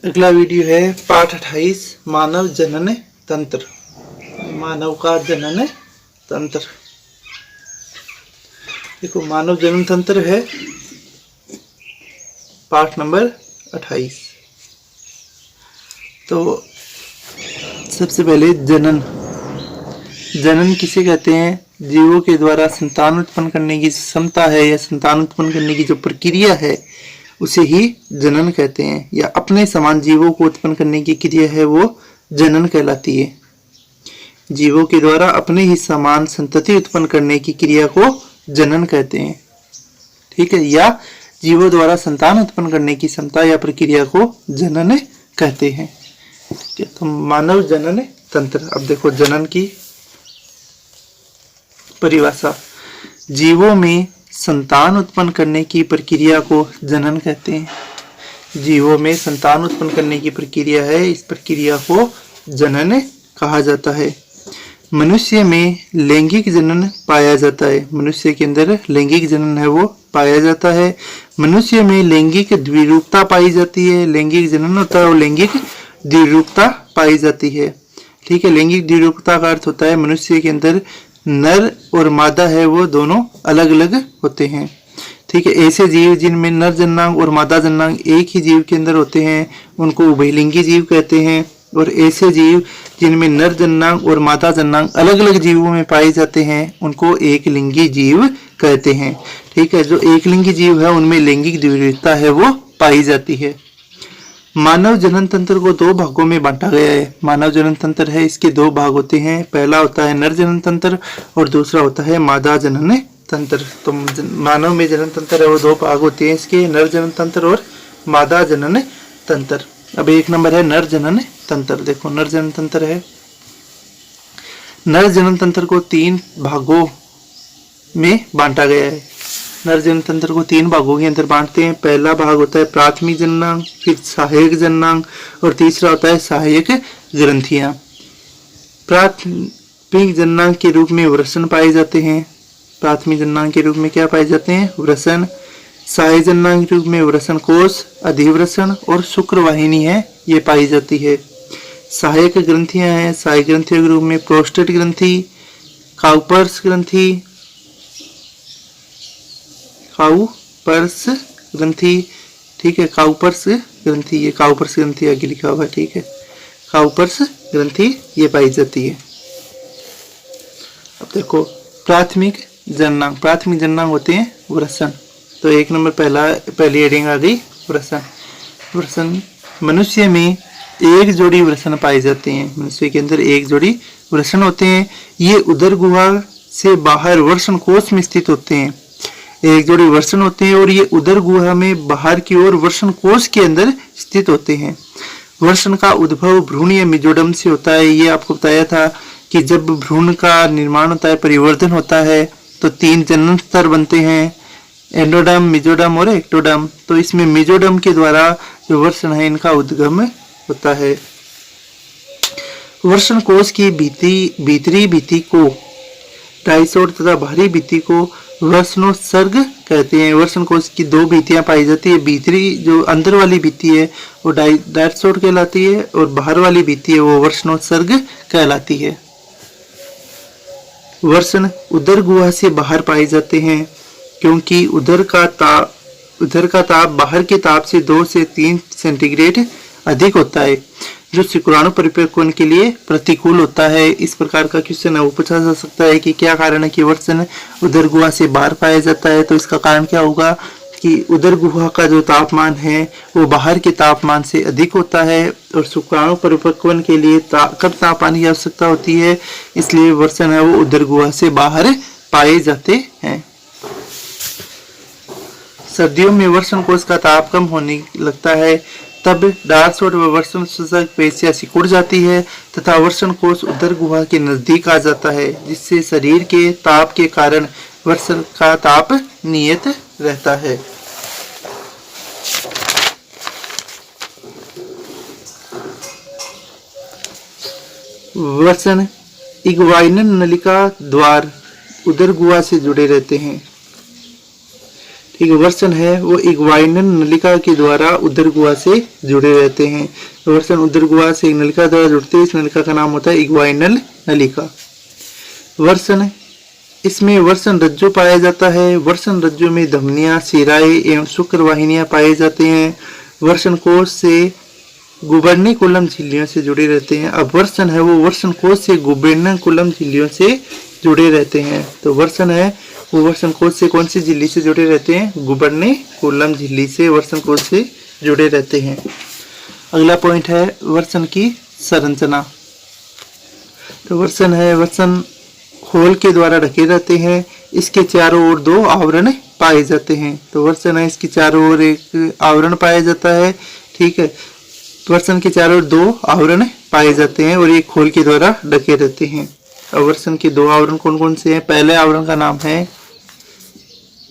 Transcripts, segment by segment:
अगला वीडियो है पाठ 28 मानव जनन तंत्र। मानव का जनन तंत्र। देखो मानव जनन तंत्र है पाठ नंबर 28। तो सबसे पहले जनन। जनन किसे कहते हैं? जीवों के द्वारा संतान उत्पन्न करने की क्षमता है या संतान उत्पन्न करने की जो प्रक्रिया है उसे ही जनन कहते हैं, या अपने समान जीवों को उत्पन्न करने की क्रिया है वो जनन कहलाती है। जीवों के द्वारा अपने ही समान संतति उत्पन्न करने की क्रिया को जनन कहते हैं, ठीक है, या जीवों द्वारा संतान उत्पन्न करने की क्षमता या प्रक्रिया को जनन कहते हैं। तो मानव जनन तंत्र। अब देखो जनन की परिभाषा। जीवों में संतान उत्पन्न करने की प्रक्रिया को जनन कहते हैं। जीवों में संतान उत्पन्न करने की प्रक्रिया है, इस प्रक्रिया को जनन कहा जाता है। मनुष्य में लैंगिक जनन पाया जाता है। मनुष्य के अंदर लैंगिक जनन है वो पाया जाता है। मनुष्य में लैंगिक द्विरूपता पाई जाती है। लैंगिक जनन होता है और लैंगिक द्विरूपता पाई जाती है, ठीक है। लैंगिक द्विरूपता का अर्थ होता है मनुष्य के अंदर नर और मादा है वो दोनों अलग अलग होते हैं, ठीक है। ऐसे जीव जिनमें नर जन्नांग और मादा जन्नांग एक ही जीव के अंदर होते हैं उनको उभयलिंगी जीव कहते हैं, और ऐसे जीव जिनमें नर जन्नांग और मादा जन्नांग अलग अलग जीवों में पाए जाते हैं उनको एक लिंगी जीव कहते हैं, ठीक है। जो एक लिंगी जीव है उनमें लैंगिक द्विरूपता है वो पाई जाती है। मानव जनन तंत्र को दो भागों में बांटा गया है। मानव जनन तंत्र है, इसके दो भाग होते हैं। पहला होता है नर जनन तंत्र और दूसरा होता है मादा जनन तंत्र। तो मानव में जनन तंत्र है वो दो भाग होते हैं इसके, नर जनन तंत्र और मादा जनन तंत्र। अब एक नंबर है नर जनन तंत्र। देखो नर जनन तंत्र है। नर जनन तंत्र को तीन भागों में बांटा गया है। नर जनन तंत्र को तीन भागों के अंदर बांटते हैं। पहला भाग होता है प्राथमिक जननांग, फिर सहायक जननांग और तीसरा होता है सहायक ग्रंथियां। प्राथमिक जननांग के रूप में वृषण पाए जाते हैं। प्राथमिक जननांग के रूप में क्या पाए जाते हैं? वृषण। सहायक जननांग के रूप में वृषण कोश, अधिवृषण और शुक्रवाहिनी है ये पाई जाती है। सहायक ग्रंथियां हैं। सहायक ग्रंथियों के रूप में प्रोस्टेट ग्रंथि, काउपर्स ग्रंथि, काउपर्स ग्रंथि, ठीक है। काउपर्स ग्रंथि, ये काउपर्स ग्रंथि आगे लिखा हुआ है, ठीक है। काउपर्स ग्रंथि ये पाई जाती है। अब देखो प्राथमिक जननांग। प्राथमिक जननांग होते हैं वृषण। तो एक नंबर पहली हेडिंग आ गई वृषण। वृषण मनुष्य में एक जोड़ी वृषण पाए जाते हैं। मनुष्य के अंदर एक जोड़ी वृषण होते हैं। ये उदर गुहा से बाहर वृषण कोश में स्थित होते हैं। एक जोड़ी वृषण होते हैं और ये उदर गुहा में बाहर की ओर वृषण कोश के अंदर स्थित होते हैं। वृषण का उद्भव भ्रूण या मेजोडर्म से होता है। ये आपको बताया था कि जब भ्रूण का निर्माण होता है, परिवर्धन होता है, तो तीन जनन स्तर बनते हैं, एंडोडर्म, मेजोडर्म और एक्टोडर्म। तो इसमें मेजोडर्म के द्वारा जो वृषण है इनका उद्गम होता है। वृषण कोश की भीतरी भित्ति को डायसोड तथा बाहरी भित्ति को वृषणोत्सर्ग कहते हैं। वृषण कोश की दो भित्तियां पाई जाती है। भीतरी जो अंदर वाली भित्ति है वो डायसोड कहलाती है और बाहर वाली भित्ति है वो वृषणोत्सर्ग कहलाती है। वृषण उदर गुहा से बाहर पाए जाते हैं क्योंकि उदर का ताप बाहर के ताप से 2 से 3 सेंटीग्रेड अधिक होता है, जो शुक्राणु परिपक्वन के लिए प्रतिकूल होता है। इस प्रकार का क्वेश्चन है वो पूछा जा सकता है कि क्या कारण है कि वृषण उदर गुहा से बाहर पाया जाता है। तो इसका कारण क्या होगा कि उदर गुहा का जो तापमान है वो बाहर के तापमान से अधिक होता है और शुक्राणु परिपक्वन के लिए कम तापमान की आवश्यकता होती है, इसलिए वृषण है वो उदर गुहा से बाहर पाए जाते हैं। सर्दियों में वृषण कोश का ताप कम होने लगता है, तब डायसोड व वृषण सूचक पेशियां सिकुड़ जाती है तथा वृषण कोश उदर गुहा के नजदीक आ जाता है, जिससे शरीर के ताप के कारण वृषण का ताप नियत रहता है। वृषण इग्वाइनल नलिका द्वार उदर गुहा से जुड़े रहते हैं। ठीक है। वर्षण है वो इग्वाइनल नलिका के द्वारा उदर गुहा से जुड़े रहते हैं। वर्षण उदर गुहा से एक नलिका द्वारा जुड़ते हैं, इस नलिका का नाम होता है इग्वाइनल नलिका। वर्षण, इसमें वर्षण रज्जु पाया जाता है। वर्षण रज्जु में धमनियां, शिराएं एवं शुक्र वाहिनियां पाए जाते हैं। वर्षण कोश से गुबर्निकुलम झिल्लियों से जुड़े रहते हैं। अब वर्षण है वो वर्षण कोश से गुबर्निकुलम झिल्लियों से जुड़े रहते हैं। तो वर्षण है वो वर्षण कोश से कौन सी झिल्ली से जुड़े रहते हैं? गुबर्निकुलम झिल्ली से वर्षण कोश से जुड़े रहते हैं। अगला पॉइंट है वर्षण की संरचना। तो वर्षण है, वर्षण खोल के द्वारा ढके रहते हैं। इसके चारों ओर 2 आवरण पाए जाते हैं। तो वर्षण है, इसके चारों ओर एक आवरण पाया जाता है। ठीक है, वर्षण के चारों ओर 2 आवरण पाए जाते हैं और ये खोल के द्वारा ढके रहते हैं। अब वर्षण के 2 आवरण कौन कौन से हैं? पहले आवरण का नाम है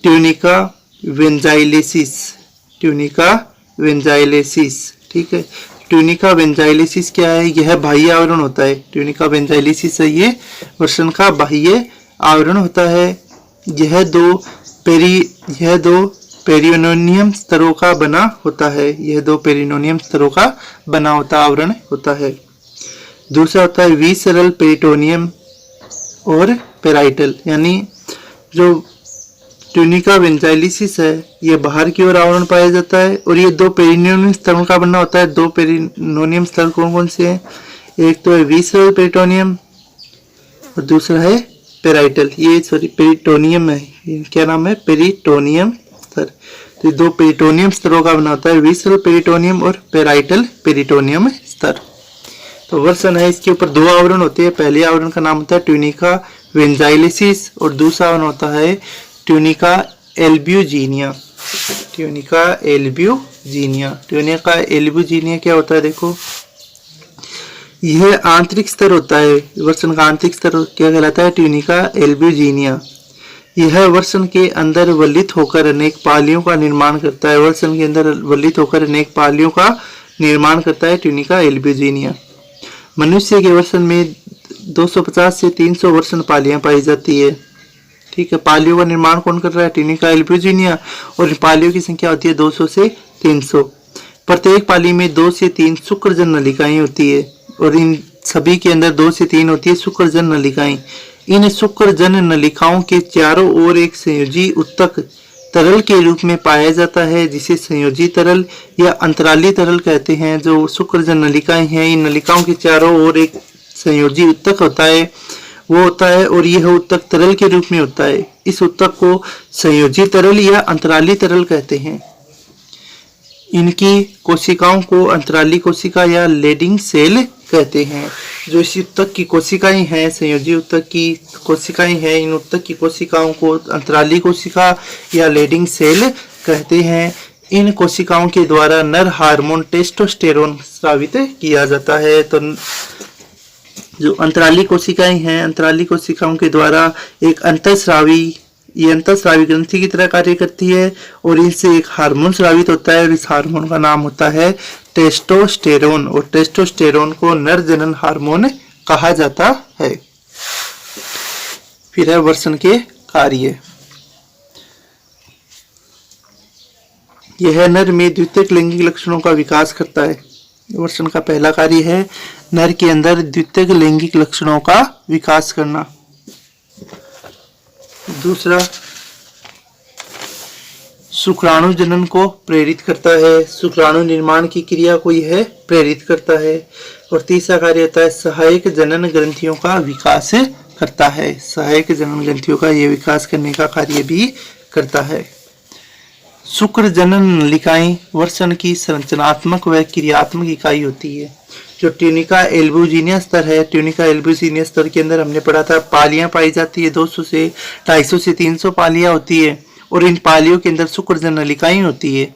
ट्यूनिका वेंजाइलेसिस। ट्यूनिका वेंजाइलेसिस, ठीक है। ट्यूनिका वेंजाइलेसिस क्या है? यह बाह्य आवरण होता है। ट्यूनिका वेंजाइलेसिस है ये वर्षण का बाह्य आवरण होता है। यह दो पेरिनोनियम स्तरों का बना होता है। यह 2 पेरिनोनियम स्तरों का बना होता आवरण होता है। दूसरा होता है विसरल पेरिटोनियम और पेराइटल, यानी जो ट्यूनिका वेंजाइलेसिस है ये बाहर की ओर आवरण पाया जाता है और ये 2 पेरिनोनियम स्तरों का बना होता है। 2 पेरिनोनियम स्तर कौन कौन से हैं? एक तो है विसरल पेरिटोनियम और दूसरा है पेराइटल। ये पेरिटोनियम है, क्या नाम है? पेरिटोनियम स्तर। तो ये 2 पेरिटोनियम स्तरों का बना होता है, विसरल पेरिटोनियम और पेराइटल पेरिटोनियम स्तर। तो वर्षण है, इसके ऊपर 2 आवरण होते हैं। पहले आवरण का नाम होता है ट्यूनिका वेंजाइलेसिस और दूसरा आवरण होता है tunica albuginea. Tunica albuginea. Tunica albuginea क्या होता है? देखो, यह आंतरिक स्तर होता है। वर्षण का आंतरिक स्तर क्या कहलाता है? Tunica albuginea. यह वर्षण के अंदर वलित होकर अनेक पालियों का निर्माण करता है। वर्षण के अंदर वलित होकर अनेक पालियों का निर्माण करता है ट्यूनिका एल्ब्यूजिनिया। मनुष्य के वर्षण में 250 से 300 वर्षण पालियां पाई जाती है। ठीक है, पालियों का निर्माण कौन कर रहा है? Tunica albuginea. और पालियों की संख्या होती है 200 से 300। प्रत्येक पाली में 2 से 3 शुक्रजन नलिकाएं होती है और इन सभी के अंदर 2 से 3 होती है शुक्रजन नलिकाएं। इन शुक्रजन नलिकाओं के चारों ओर एक संयोजी उत्तक तरल के रूप में पाया जाता है, जिसे संयोजी तरल या अंतराली तरल कहते हैं। जो शुक्रजन नलिकाएं हैं, इन नलिकाओं के चारों ओर एक संयोजी उत्तक होता है, वो होता है और यह उत्तक तरल के रूप में होता है। इस उत्तक को संयोजी तरल या अंतराली तरल कहते हैं। इनकी कोशिकाओं को अंतराली कोशिका या लेडिंग सेल कहते हैं। जो इस उत्तक की कोशिकाएं हैं, संयोजी उत्तक की कोशिकाएं हैं, इन उत्तक की कोशिकाओं को अंतराली कोशिका या लेडिंग सेल कहते हैं। इन कोशिकाओं के द्वारा नर हार्मोन टेस्टोस्टेरोन स्रावित किया जाता है। तो जो अंतराली कोशिकाएं हैं, अंतराली कोशिकाओं के द्वारा एक अंतःस्रावी ग्रंथि की तरह कार्य करती है और इनसे एक हार्मोन स्रावित होता है और इस हार्मोन का नाम होता है टेस्टोस्टेरोन। और टेस्टोस्टेरोन को नर जनन हार्मोन कहा जाता है। फिर है वर्षण के कार्य। यह नर में द्वितीयक लैंगिक लक्षणों का विकास करता है। वर्षण का पहला कार्य है नर के अंदर द्वितीयक लैंगिक लक्षणों का विकास करना। दूसरा, शुक्राणु जनन को प्रेरित करता है। शुक्राणु निर्माण की क्रिया को यह प्रेरित करता है। और तीसरा कार्य होता है सहायक जनन ग्रंथियों का विकास करता है। सहायक जनन ग्रंथियों का यह विकास करने का कार्य भी करता है। शुक्र जनन नलिकाएं वर्षण की संरचनात्मक व क्रियात्मक इकाई होती है। जो ट्यूनिका एल्ब्यूजिनिया स्तर है, ट्यूनिका एल्ब्यूजिनिया स्तर के अंदर हमने पढ़ा था पालियां पाई जाती है, 200 से 250 से 300 पालियां होती है और इन पालियों के अंदर शुक्रजन नलिकाएं होती है।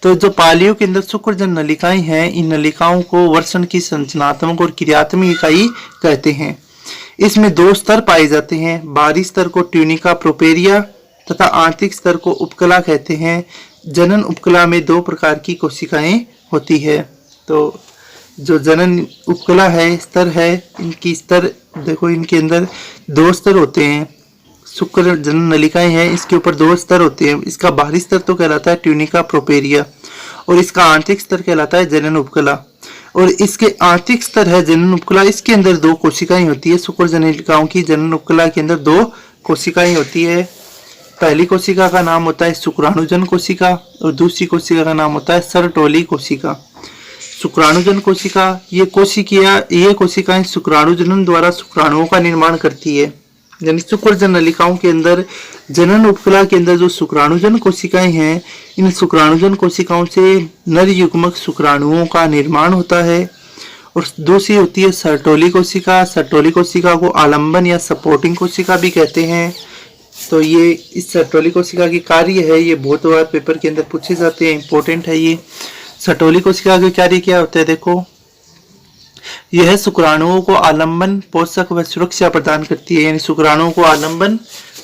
तो जो पालियों के अंदर शुक्रजन नलिकाएं हैं, इन नलिकाओं को वर्षण की संरचनात्मक और क्रियात्मक इकाई कहते हैं। इसमें 2 स्तर पाए जाते हैं। बाहरी स्तर को ट्यूनिका प्रोपेरिया तथा आंतरिक स्तर को उपकला कहते हैं। जनन उपकला में 2 प्रकार की कोशिकाएं होती है। तो जो जनन उपकला है, स्तर है, इनकी स्तर देखो, इनके अंदर 2 स्तर होते हैं, शुक्र जनन नलिकाएं हैं, इसके ऊपर 2 स्तर होते हैं। इसका बाहरी स्तर तो कहलाता है ट्यूनिका प्रोपेरिया और इसका आंतरिक स्तर कहलाता है जनन उपकला। और इसके आंतरिक स्तर है जनन उपकला, इसके अंदर 2 कोशिकाएं होती है। शुक्र जनन नलिकाओं की जनन उपकला के अंदर 2 कोशिकाएं होती है। पहली कोशिका का नाम होता है शुक्राणुजन कोशिका और दूसरी कोशिका का नाम होता है सर्टोली कोशिका। शुक्राणुजन कोशिका, ये कोशिकाएं शुक्राणुजनन द्वारा शुक्राणुओं का निर्माण करती है। यानी शुक्रजन नलिकाओं के अंदर जनन उपकला के अंदर जो शुक्राणुजन कोशिकाएं हैं, इन शुक्राणुजन कोशिकाओं से नर युग्मक शुक्राणुओं का निर्माण होता है। और दूसरी होती है सर्टोली कोशिका। सर्टोली कोशिका को आलंबन या सपोर्टिंग कोशिका भी कहते हैं। तो ये इस सर्टोली कोशिका की कार्य है, ये बहुत बार पेपर के अंदर पूछे जाते हैं, इंपॉर्टेंट है ये। सर्टोली कोशिका के कार्य क्या होता है, देखो, यह शुक्राणुओं को आलंबन, पोषक व सुरक्षा प्रदान करती है। यानी शुक्राणुओं को आलंबन,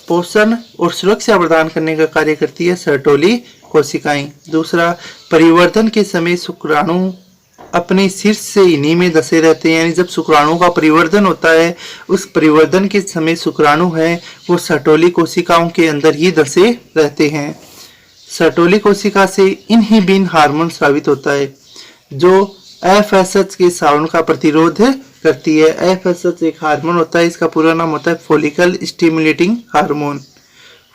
पोषण और सुरक्षा प्रदान करने का कार्य करती है सर्टोली कोशिकाएं। दूसरा, परिवर्धन के समय शुक्राणु अपने शीर्ष से इन्हीं में धसे रहते हैं। यानी जब शुक्राणुओं का परिवर्धन होता है, उस परिवर्धन के समय शुक्राणु है वो सर्टोली कोशिकाओं के अंदर ही धसे रहते हैं। सर्टोली कोशिका से इनहिबिन हार्मोन स्रावित होता है जो एफएसएच के स्रावन का प्रतिरोध करती है। एफएसएच एक हार्मोन होता है, इसका पूरा नाम होता है follicle stimulating hormone.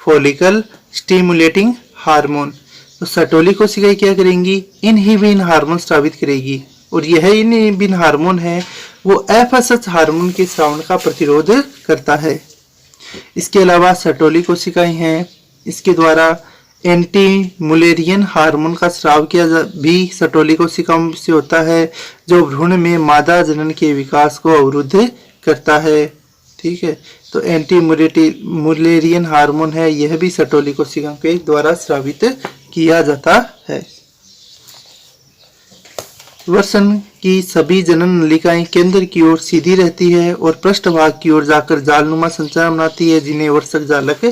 Follicle stimulating hormone. तो सर्टोली कोशिकाएं क्या करेंगी, इनहिबिन हार्मोन स्रावित करेगी और यह इनहिबिन हार्मोन है वो एफएसएच हार्मोन के स्रावन का प्रतिरोध करता है। इसके अलावा सर्टोली कोशिकाएं हैं, इसके द्वारा एंटी मुलेरियन हार्मोन का स्राव किया भी सर्टोली कोशिकाओं से होता है, जो भ्रूण में मादा जनन के विकास को अवरुद्ध करता है। ठीक है, तो एंटी मुलेरियन हार्मोन है, यह भी सर्टोली कोशिकाओं के द्वारा स्रावित किया जाता है। वृषण की सभी जनन नलिकाएं केंद्र की ओर सीधी रहती है और पृष्ठभाग की ओर जाकर जालनुमा संरचना बनाती है, जिन्हें वर्षक जालक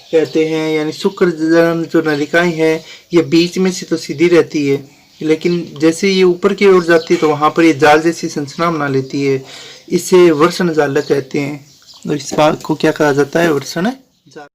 कहते हैं। यानी शुक्र जनन जो नलिकाएं हैं ये बीच में से तो सीधी रहती है, लेकिन जैसे ये ऊपर की ओर जाती है तो वहां पर ये जाल जैसी संरचना बना लेती है, इसे वर्षण जालक कहते हैं। तो इस भाग को क्या कहा जाता है, वर्षण जालक।